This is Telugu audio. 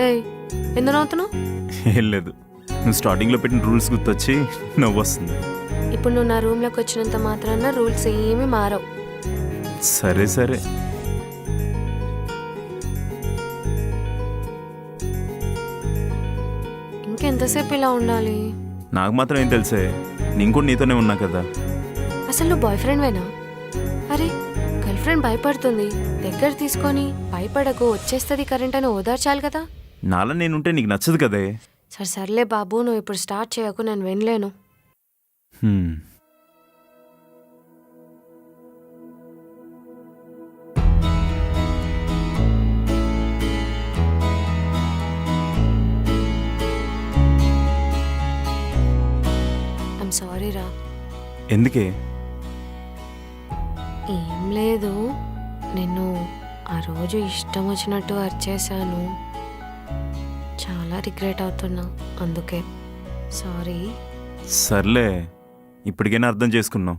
ఏయ్ ఎందుకు నవ్వుతున్నావు? ఏం లేదు, నువ్వు స్టార్టింగ్లో పెట్టిన రూల్స్ గుర్తొచ్చి నవ్వు వస్తుంది. ఇప్పుడు నువ్వు నా రూమ్లోకి వచ్చినంత మాత్రాన రూల్స్ ఏమీ మారవు. సరే సరే. ఇంకెంతసేపు ఇలా ఉండాలి? నాకు మాత్రం ఏం తెలుసే, నేను కూడా నీతోనే ఉన్నా కదా. అసలు నువ్వు బాయ్ ఫ్రెండ్వేనా? అరే గర్ల్ ఫ్రెండ్ భయపడుతుంది, దగ్గర తీసుకొని భయపడకు వచ్చేస్తుంది కరెంట్ అని ఓదార్చాలి కదా. నాలా నేనుంటే నీకు నచ్చదు కదే. సరే సర్లే బాబు, నువ్వు ఇప్పుడు స్టార్ట్ చేయకు, నేను వినలేను. ఐమ్ సారీ రా. ఎందుకే? ఏం లేదు, నిన్ను ఆ రోజు ఇష్టం వచ్చినట్టు అరిచేశాను, చాలా రిగ్రెట్ అవుతున్నా, అందుకే సారీ. సర్లే, ఇప్పటికైనా అర్థం చేసుకున్నావు.